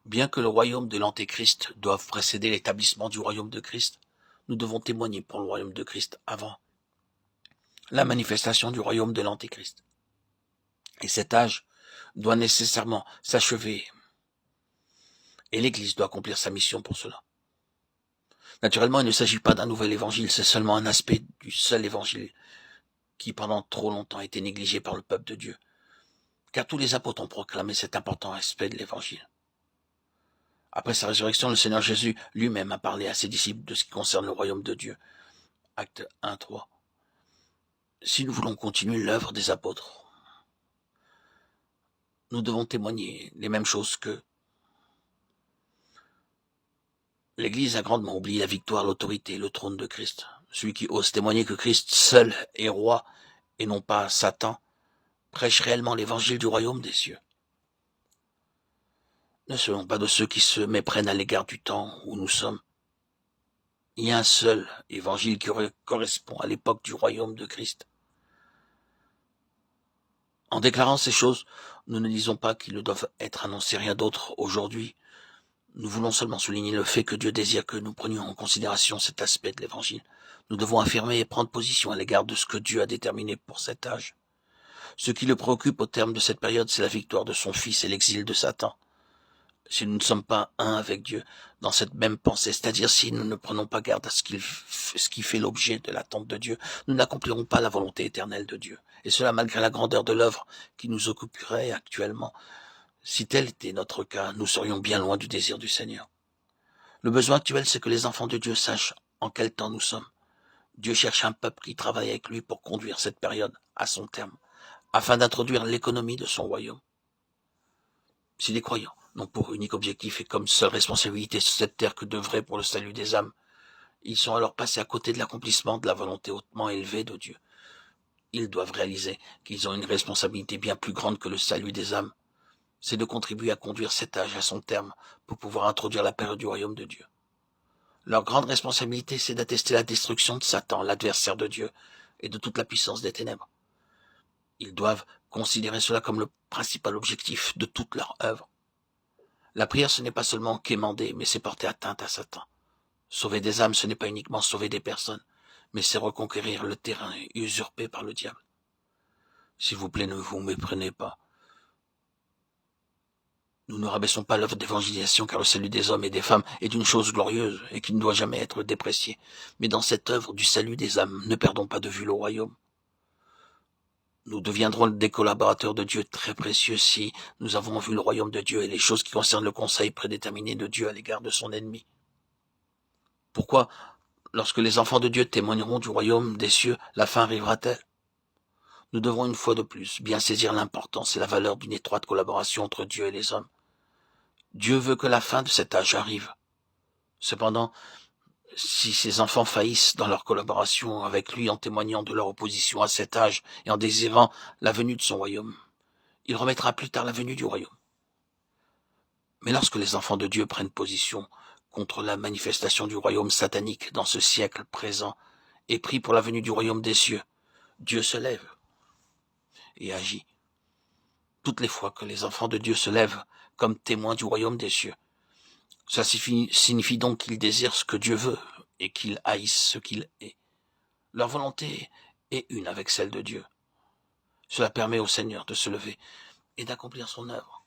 Bien que le royaume de l'Antéchrist doive précéder l'établissement du royaume de Christ, nous devons témoigner pour le royaume de Christ avant la manifestation du royaume de l'Antéchrist. Et cet âge doit nécessairement s'achever, et l'Église doit accomplir sa mission pour cela. Naturellement, il ne s'agit pas d'un nouvel évangile, c'est seulement un aspect du seul évangile qui pendant trop longtemps a été négligé par le peuple de Dieu, car tous les apôtres ont proclamé cet important aspect de l'évangile. Après sa résurrection, le Seigneur Jésus lui-même a parlé à ses disciples de ce qui concerne le royaume de Dieu. Acte 1, 3. Si nous voulons continuer l'œuvre des apôtres, nous devons témoigner les mêmes choses qu'eux. L'Église a grandement oublié la victoire, l'autorité et le trône de Christ. Celui qui ose témoigner que Christ seul est roi et non pas Satan, prêche réellement l'évangile du royaume des cieux. Ne soyons pas de ceux qui se méprennent à l'égard du temps où nous sommes. Il y a un seul évangile qui correspond à l'époque du royaume de Christ. En déclarant ces choses, nous ne disons pas qu'ils ne doivent être annoncés rien d'autre aujourd'hui. Nous voulons seulement souligner le fait que Dieu désire que nous prenions en considération cet aspect de l'évangile. Nous devons affirmer et prendre position à l'égard de ce que Dieu a déterminé pour cet âge. Ce qui le préoccupe au terme de cette période, c'est la victoire de son Fils et l'exil de Satan. Si nous ne sommes pas un avec Dieu dans cette même pensée, c'est-à-dire si nous ne prenons pas garde à ce qui fait l'objet de l'attente de Dieu, nous n'accomplirons pas la volonté éternelle de Dieu. Et cela malgré la grandeur de l'œuvre qui nous occuperait actuellement. Si tel était notre cas, nous serions bien loin du désir du Seigneur. Le besoin actuel, c'est que les enfants de Dieu sachent en quel temps nous sommes. Dieu cherche un peuple qui travaille avec lui pour conduire cette période à son terme, afin d'introduire l'économie de son royaume. Si les croyants n'ont pour unique objectif et comme seule responsabilité sur cette terre que d'œuvrer pour le salut des âmes, ils sont alors passés à côté de l'accomplissement de la volonté hautement élevée de Dieu. Ils doivent réaliser qu'ils ont une responsabilité bien plus grande que le salut des âmes. C'est de contribuer à conduire cet âge à son terme pour pouvoir introduire la période du royaume de Dieu. Leur grande responsabilité, c'est d'attester la destruction de Satan, l'adversaire de Dieu, et de toute la puissance des ténèbres. Ils doivent considérer cela comme le principal objectif de toute leur œuvre. La prière, ce n'est pas seulement quémander, mais c'est porter atteinte à Satan. Sauver des âmes, ce n'est pas uniquement sauver des personnes, mais c'est reconquérir le terrain usurpé par le diable. S'il vous plaît, ne vous méprenez pas. Nous ne rabaissons pas l'œuvre d'évangélisation, car le salut des hommes et des femmes est une chose glorieuse et qui ne doit jamais être dépréciée. Mais dans cette œuvre du salut des âmes, ne perdons pas de vue le royaume. Nous deviendrons des collaborateurs de Dieu très précieux si nous avons vu le royaume de Dieu et les choses qui concernent le conseil prédéterminé de Dieu à l'égard de son ennemi. Pourquoi, lorsque les enfants de Dieu témoigneront du royaume des cieux, la fin arrivera-t-elle? Nous devons une fois de plus bien saisir l'importance et la valeur d'une étroite collaboration entre Dieu et les hommes. Dieu veut que la fin de cet âge arrive. Cependant, si ces enfants faillissent dans leur collaboration avec lui en témoignant de leur opposition à cet âge et en désirant la venue de son royaume, il remettra plus tard la venue du royaume. Mais lorsque les enfants de Dieu prennent position contre la manifestation du royaume satanique dans ce siècle présent et prient pour la venue du royaume des cieux, Dieu se lève et agit. Toutes les fois que les enfants de Dieu se lèvent comme témoins du royaume des cieux, ça signifie donc qu'ils désirent ce que Dieu veut et qu'ils haïssent ce qu'il est. Leur volonté est une avec celle de Dieu. Cela permet au Seigneur de se lever et d'accomplir son œuvre.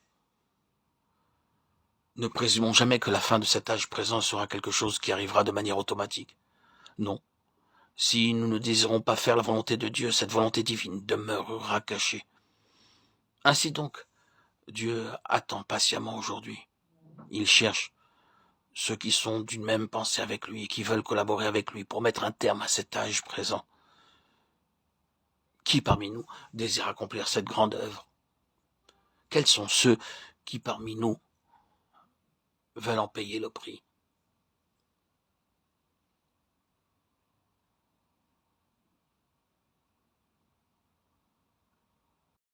Ne présumons jamais que la fin de cet âge présent sera quelque chose qui arrivera de manière automatique. Non. Si nous ne désirons pas faire la volonté de Dieu, cette volonté divine demeurera cachée. Ainsi donc, Dieu attend patiemment aujourd'hui. Il cherche ceux qui sont d'une même pensée avec lui et qui veulent collaborer avec lui pour mettre un terme à cet âge présent. Qui parmi nous désire accomplir cette grande œuvre? Quels sont ceux qui parmi nous veulent en payer le prix?